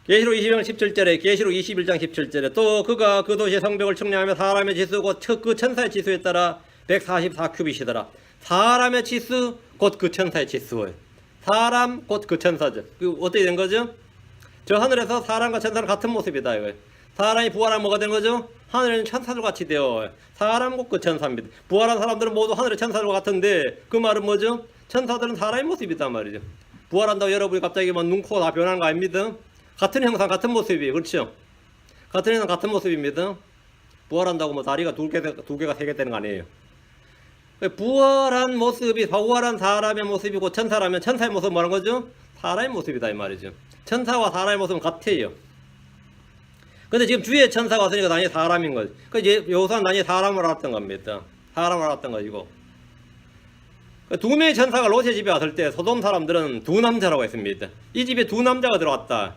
계시록 21장 17절에 계시록 21장 17절에 또 그가 그 도시의 성벽을 측량하며 사람의 지수 곧 그 천사의 지수에 따라 144큐빗이더라. 사람의 지수 곧 그 천사의 지수예요. 사람 곧 그 천사죠. 그 어떻게 된 거죠? 저 하늘에서 사람과 천사는 같은 모습이다 이거예요. 사람이 부활하면 뭐가 되는 거죠? 하늘에는 천사들 같이 되어 사람 곧 그 천사입니다. 부활한 사람들은 모두 하늘의 천사들과 같은데 그 말은 뭐죠? 천사들은 사람의 모습이단 말이죠. 부활한다고 여러분이 갑자기 뭐 눈, 코 다 변하는 거 아닙니다. 같은 형상 같은 모습이에요. 그렇죠? 같은 형상 같은 모습입니다. 부활한다고 뭐 다리가 두 개가 세 개 되는 거 아니에요. 부활한 모습이 부활한 사람의 모습이고 천사라면 천사의 모습은 뭐라는 거죠? 사람의 모습이다 이 말이죠. 천사와 사람의 모습은 같아요. 근데 지금 주의 천사가 왔으니까 당연히 사람인 거지. 그 이제 여호수아는 당연히 사람을 알았던 겁니다. 사람을 알았던 것이고. 두 명의 천사가 롯의 집에 왔을 때 소돔 사람들은 두 남자라고 했습니다. 이 집에 두 남자가 들어왔다.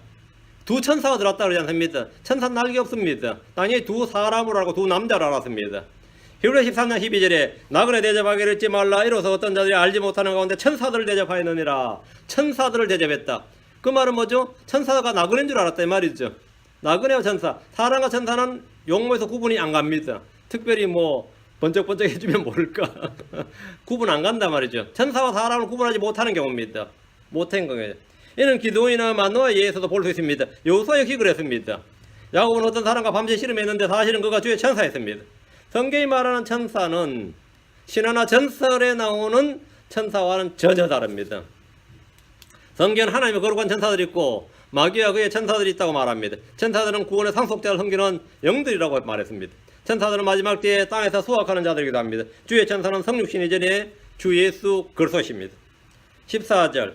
두 천사가 들어왔다 그러지 않습니까? 천사는 날개 없습니다. 당연히 두 사람으로 알고 두 남자로 알았습니다. 히브리 13장 12절에 나그네 대접하기를 잊지 말라. 이로써 어떤 자들이 알지 못하는 가운데 천사들을 대접하였느니라. 천사들을 대접했다. 그 말은 뭐죠? 천사가 나그네인 줄 알았다 이 말이죠. 나그네와 천사, 사람과 천사는 용모에서 구분이 안 갑니다. 특별히 뭐 번쩍번쩍 해주면 모를까. 구분 안 간단 말이죠. 천사와 사람을 구분하지 못하는 경우입니다. 못한 거예요. 이는 기드온이나 만노아에 의해서도 볼 수 있습니다. 여호수아 역시 그랬습니다. 야곱은 어떤 사람과 밤새 씨름했는데 사실은 그가 주의 천사였습니다. 성경이 말하는 천사는 신화나 전설에 나오는 천사와는 전혀 다릅니다. 성경은 하나님의 거룩한 천사들이 있고 마귀와 그의 천사들이 있다고 말합니다. 천사들은 구원의 상속자를 섬기는 영들이라고 말했습니다. 천사들은 마지막 때에 땅에서 수확하는 자들이기도 합니다. 주의 천사는 성육신 이전에 주 예수 그리스도십니다. 14절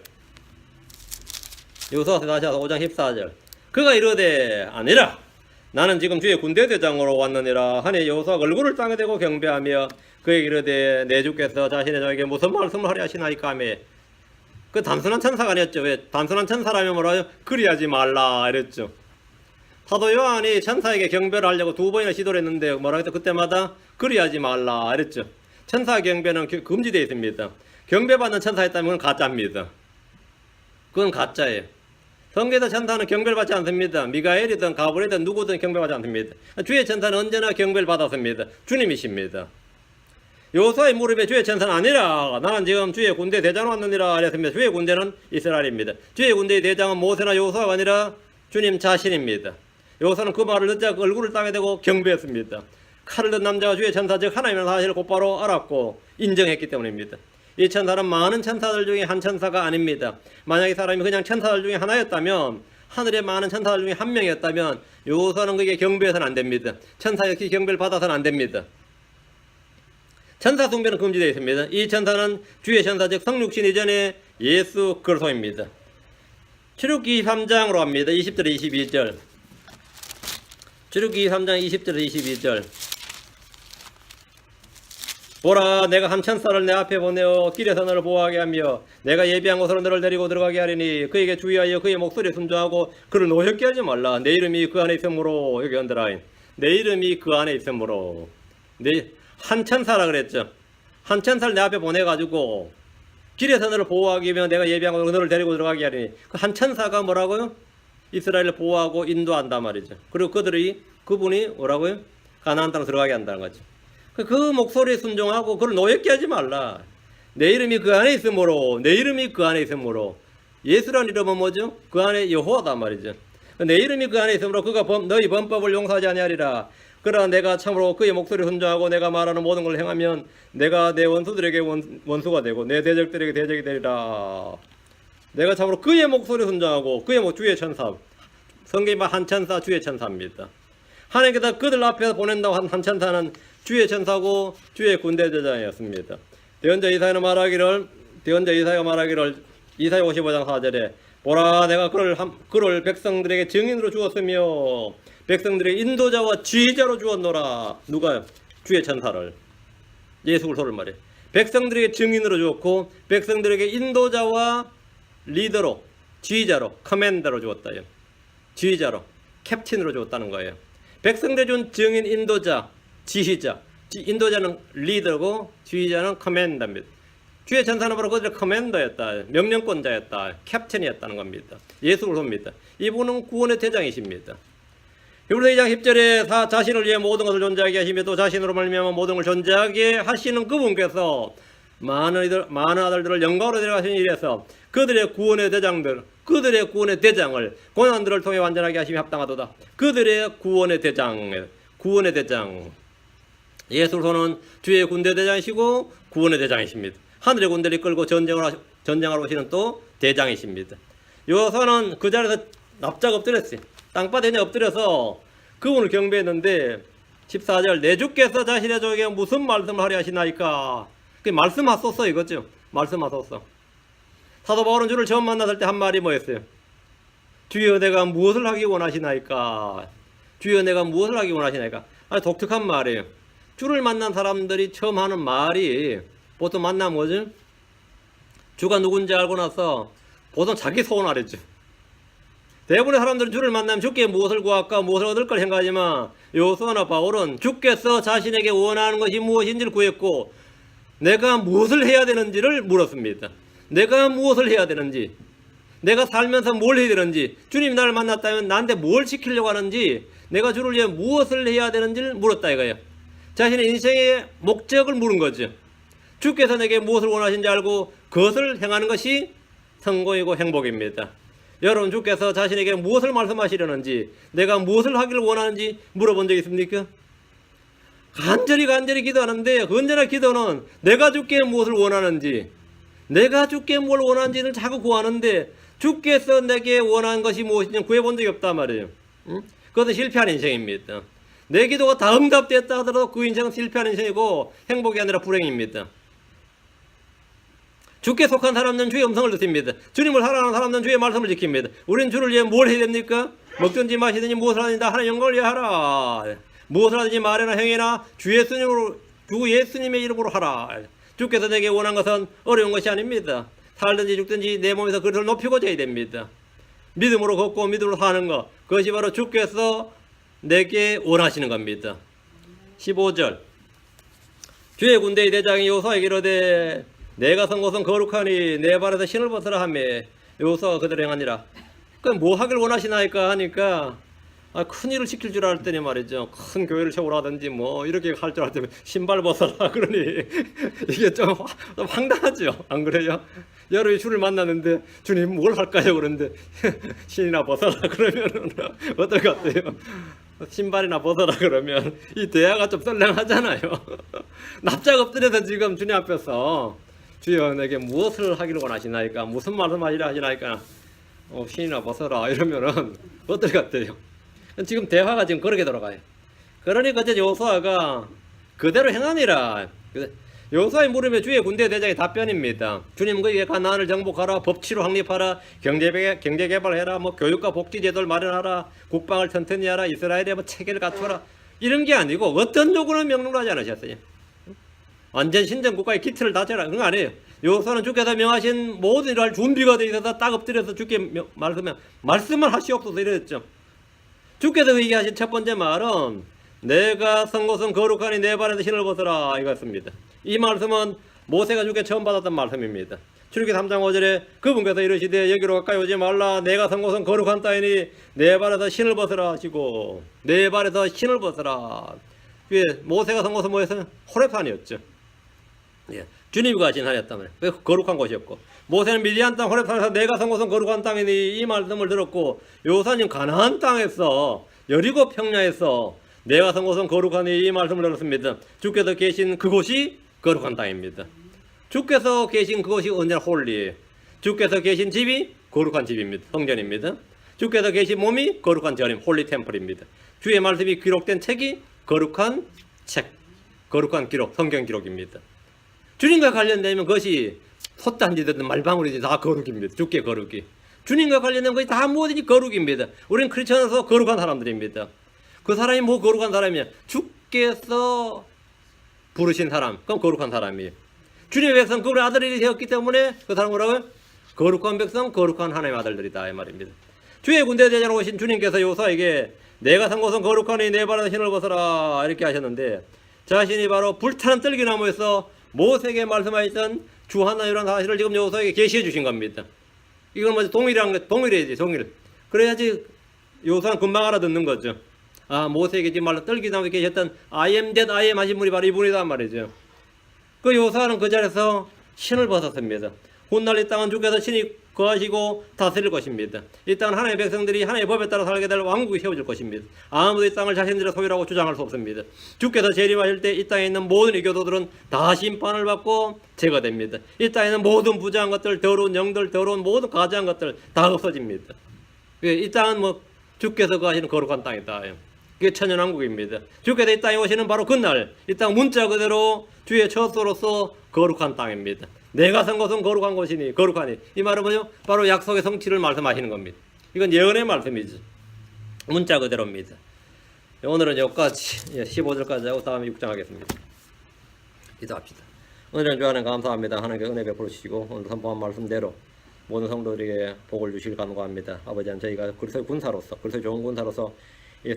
여호수아서 다시 와서 5장 14절 그가 이르되 아니라 나는 지금 주의 군대 대장으로 왔느니라 하니 여호수아가 얼굴을 땅에 대고 경배하며 그에게 이르되 내 주께서 자신의 저에게 무슨 말씀을 하려 하시나이까 하며 그 단순한 천사가 아니었죠. 왜? 단순한 천사라면 뭐라요? 그리하지 말라 이랬죠. 사도 요한이 천사에게 경배를 하려고 두 번이나 시도를 했는데 뭐라 했죠? 그때마다 그리하지 말라 이랬죠. 천사 경배는 금지되어 있습니다. 경배받는 천사였다면 그건 가짜입니다. 그건 가짜예요. 성경에서 천사는 경배를 받지 않습니다. 미가엘이든 가브리엘이든 누구든 경배받지 않습니다. 주의 천사는 언제나 경배를 받았습니다. 주님이십니다. 여호수아의 무릎에 주의 천사는 아니라 나는 지금 주의 군대 대장으로 왔느니라 하였습니다. 주의 군대는 이스라엘입니다. 주의 군대의 대장은 모세나 여호수아가 아니라 주님 자신입니다. 여호수아는 그 말을 듣자 얼굴을 땅에 대고 경배했습니다. 칼을 든 남자가 주의 천사 즉 하나님의 사실을 곧바로 알았고 인정했기 때문입니다. 이 천사는 많은 천사들 중에 한 천사가 아닙니다. 만약에 사람이 그냥 천사들 중에 하나였다면 하늘의 많은 천사들 중에 한 명이었다면 여호수아는 그에게 경배해서는 안 됩니다. 천사 역시 경배를 받아서는 안 됩니다. 천사 숭배는 금지되어 있습니다. 이 천사는 주의 천사 즉 성육신 이전에 예수 그리스도입니다. 출애굽기 3장으로 갑니다. 20절 22절 출애굽기 3장 20절 22절 보라 내가 한 천사를 내 앞에 보내어 길에서 너를 보호하게 하며 내가 예비한 곳으로 너를 데리고 들어가게 하리니 그에게 주의하여 그의 목소리에 순종하고 그를 노엽게 하지 말라. 내 이름이 그 안에 있으므로 여기 언더라인 내 이름이 그 안에 있으므로 한 천사라 그랬죠. 한 천사를 내 앞에 보내가지고 길에서 너를 보호하기 위해 내가 예비한 곳으로 너를 데리고 들어가게 하리니 그 한 천사가 뭐라고요? 이스라엘을 보호하고 인도한단 말이죠. 그리고 그분이 뭐라고요? 가나안 땅으로 들어가게 한다는 거죠. 그 목소리에 순종하고 그를 노엽게 하지 말라. 내 이름이 그 안에 있으므로 내 이름이 그 안에 있으므로 예수라는 이름은 뭐죠? 그 안에 여호와단 말이죠. 내 이름이 그 안에 있으므로 그가 너희 범법을 용서하지 아니하리라. 그러나 내가 참으로 그의 목소리에 순종하고 내가 말하는 모든 걸 행하면 내가 내 원수들에게 원수가 되고 내 대적들에게 대적이 되리라. 내가 참으로 그의 목소리에 순종하고 그의 주의 천사 성경이 한 천사 주의 천사입니다. 하나님께서 그들 앞에서 보낸다고 한 천사는 주의 천사고 주의 군대 대장이었습니다. 대언자 이사야가 말하기를 이사야 55장 4절에 보라 내가 그를 백성들에게 증인으로 주었으며 백성들에게 인도자와 지휘자로 주었노라. 누가요? 주의 천사를 예수 그리스도를 말해. 백성들에게 증인으로 주었고 백성들에게 인도자와 리더로 지휘자로 커맨더로 주었다요. 지휘자로 캡틴으로 주었다는 거예요. 백성들에 준 증인 인도자 지휘자 인도자는 리더고 지휘자는 커맨더입니다. 주의 천사는 바로 그들의 커맨더였다. 명령권자였다. 캡틴이었다는 겁니다. 예수 그리스도입니다. 이분은 구원의 대장이십니다. 히브리서 2장 10절에 자신을 위해 모든 것을 존재하게 하시며 또 자신으로 말미암아 모든 것을 존재하게 하시는 그분께서 많은 아들들을 영광으로 데려가신 일에서 그들의 구원의 대장을 고난들을 통해 완전하게 하심이 합당하도다. 그들의 구원의 대장 예수 그리스도는 주의 군대 대장이시고 구원의 대장이십니다. 하늘의 군대를 이끌고 전쟁하러 오시는 또 대장이십니다. 여호수아는 그 자리에서 납작 엎드렸어요. 땅바닥에 엎드려서 그분을 경배했는데 14절 내 주께서 자신의 저에게 무슨 말씀을 하려 하시나이까. 말씀하소서 이거죠. 말씀하소서. 사도 바울은 주를 처음 만났을 때 한 말이 뭐였어요? 주여 내가 무엇을 하기 원하시나이까? 주여 내가 무엇을 하기 원하시나이까? 아주 독특한 말이에요. 주를 만난 사람들이 처음 하는 말이 보통 만나면 뭐죠? 주가 누군지 알고 나서 보통 자기 소원 하랬죠. 대부분의 사람들은 주를 만나면 주께 무엇을 구할까 무엇을 얻을 걸 생각하지만 요소나 바울은 주께서 자신에게 원하는 것이 무엇인지를 구했고 내가 무엇을 해야 되는지를 물었습니다. 내가 무엇을 해야 되는지, 내가 살면서 뭘 해야 되는지, 주님이 나를 만났다면 나한테 뭘 시키려고 하는지, 내가 주를 위해 무엇을 해야 되는지를 물었다 이거예요. 자신의 인생의 목적을 물은 거죠. 주께서 내게 무엇을 원하신지 알고 그것을 행하는 것이 성공이고 행복입니다. 여러분 주께서 자신에게 무엇을 말씀하시려는지, 내가 무엇을 하기를 원하는지 물어본 적 있습니까? 간절히 기도하는데 언제나 기도는 내가 주께 무엇을 원하는지, 내가 주께 뭘 원하는지를 자꾸 구하는데 주께서 내게 원하는 것이 무엇인지 구해본 적이 없단 말이에요. 그것은 실패한 인생입니다. 내 기도가 다 응답됐다 하더라도 그 인생은 실패한 인생이고 행복이 아니라 불행입니다. 주께 속한 사람은 주의 음성을 듣습니다. 주님을 사랑하는 사람은 주의 말씀을 지킵니다. 우리는 주를 위해 뭘 해야 됩니까? 먹든지 마시든지 무엇을 하든지 다 하나님 영광을 위해 하라. 무엇을 하든지 말이나 행위나 주 예수님의 이름으로 하라. 주께서 내게 원한 것은 어려운 것이 아닙니다. 살든지 죽든지 내 몸에서 그것을 높이고자 해야 됩니다. 믿음으로 걷고 믿음으로 사는 것, 그것이 바로 주께서 내게 원하시는 겁니다. 15절 주의 군대의 대장이 요소에게 이르되 내가 선 곳은 거룩하니 내 발에서 신을 벗으라 하며 요소가 그대로 행하니라. 그럼 뭐 하길 원하시나이까 하니까 큰 일을 시킬 줄 알았더니 말이죠. 큰 교회를 세우라든지 뭐 이렇게 할 줄 알았더니 신발 벗어라 그러니 이게 좀 황당하죠. 안 그래요? 여러분이 주를 만났는데 주님 뭘 할까요? 그런데 신이나 벗어라 그러면 어떨 것 같아요? 신발이나 벗어라 그러면 이 대화가 좀 썰렁하잖아요. 납작 엎드려서 지금 주님 앞에서 주여 내게 무엇을 하기를 원하시나이까? 무슨 말씀하시라 하시나이까? 신이나 벗어라 이러면은 어떨 것 같아요? 지금 대화가 지금 그렇게 돌아가요. 그러니까 이제 요수아가 그대로 행하니라. 요수아의 물음에 주의 군대 대장의 답변입니다. 주님 그에게 가나안을 정복하라, 법치로 확립하라, 경제 개발해라, 뭐 교육과 복지 제도를 마련하라, 국방을 튼튼히 하라, 이스라엘에 뭐 체계를 갖춰라. 이런 게 아니고 어떤 요구는 명령을 하지 않으셨어요. 완전 신정 국가의 기틀을 다져라. 그런 거 아니에요. 요수아는 주께서 명하신 모든 일을 할 준비가 되어 있어서 딱 엎드려서 주께 말씀을 하시옵소서 이랬죠. 주께서 얘기하신 첫 번째 말은 내가 선 곳은 거룩하니 내 발에서 신을 벗어라 이것입니다. 이 말씀은 모세가 주께 처음 받았던 말씀입니다. 출애굽기 3장 5절에 그분께서 이르시되 여기로 가까이 오지 말라 내가 선 곳은 거룩한 땅이니 내 발에서 신을 벗어라 하시고 내 발에서 신을 벗어라. 모세가 선 곳은 뭐였어요? 호렙산이었죠. 예, 주님이 가신 산이었단 말이에요. 거룩한 곳이었고 모세는 미디안 땅 호렙산에서 내가 선 곳은 거룩한 땅이니 이 말씀을 들었고 요사님 가나안 땅에서 여리고 평야에서 내가 선 곳은 거룩하니 이 말씀을 들었습니다. 주께서 계신 그곳이 거룩한 땅입니다. 주께서 계신 그곳이 언제나 홀리예요. 주께서 계신 집이 거룩한 집입니다. 성전입니다. 주께서 계신 몸이 거룩한 전임 홀리 템플입니다. 주의 말씀이 기록된 책이 거룩한 책, 거룩한 기록, 성경 기록입니다. 주님과 관련되면 그것이 솥단지든 말방울이든 다 거룩입니다. 주께 거룩이. 주님과 관련된 것이 다 뭐든지 거룩입니다. 우리는 크리스천에서 거룩한 사람들입니다. 그 사람이 뭐 거룩한 사람이냐? 주께서 부르신 사람, 그럼 거룩한 사람이에요. 주님의 백성, 그분의 아들이 되었기 때문에 그 사람 뭐라고요? 거룩한 백성, 거룩한 하나님의 아들들이다 이 말입니다. 주의 군대 대장으로 오신 주님께서 요사에게 내가 산 곳은 거룩하니 내 발에서 신을 벗어라 이렇게 하셨는데 자신이 바로 불타는 떨기나무에서 모세에게 말씀하셨던 주 하나님이라는 사실을 지금 요소에게 계시해 주신 겁니다. 이건 뭐 동일해야지. 그래야지 요소는 금방 알아듣는 거죠. 아 모세에게 지금 말로 떨기나무에 계셨던 I am that I am 하신 분이 바로 이분이란 말이죠. 그 요사는 그 자리에서 신을 벗었습니다. 훗날 이 땅은 주께서 신이 거하시고 다스릴 것입니다. 이 땅은 하나님의 백성들이 하나님의 법에 따라 살게 될 왕국이 세워질 것입니다. 아무도 이 땅을 자신들의 소유라고 주장할 수 없습니다. 주께서 재림하실 때 이 땅에 있는 모든 이교도들은 다 심판을 받고 제거됩니다. 이 땅에 있는 모든 부정한 것들, 더러운 영들, 더러운 모든 가증한 것들 다 없어집니다. 이 땅은 뭐 주께서 거하시는 거룩한 땅이다. 그게 천연왕국입니다. 주께서 이 땅에 오시는 바로 그날 이 땅 문자 그대로 주의 처소로서 거룩한 땅입니다. 내가 선 곳은 거룩한 곳이니 거룩하니 이 말은 뭐죠? 바로 약속의 성취를 말씀하시는 겁니다. 이건 예언의 말씀이죠. 문자 그대로입니다. 오늘은 여기까지 15절까지 하고 다음에 6장 하겠습니다. 기도합시다. 오늘은 주하나님 감사합니다. 하나님께 은혜 베풀어 주시고 오늘 선포한 말씀대로 모든 성도들에게 복을 주시길 간구합니다. 아버지 하나님 저희가 그리스도의 군사로서 그리스도의 좋은 군사로서 이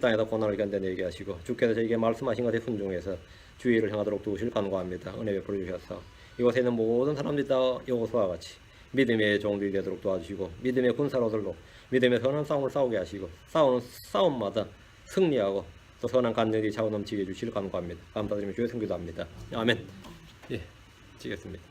땅에서 고난을 견뎌내게 하시고 주께서 저에게 말씀하신 것에 순종해서 주의 일을 향하도록 도우실 간구합니다. 은혜 베풀어 주셔서 이곳에 있는 모든 사람들이 다 여호수아와 같이 믿음의 종들이 되도록 도와주시고 믿음의 군사로들로 믿음의 선한 싸움을 싸우게 하시고 싸우는 싸움마다 승리하고 또 선한 간증이 차고 넘치게 해주실 간구합니다. 감사드리며 주의 성기도합니다. 아멘. 예, 치겠습니다.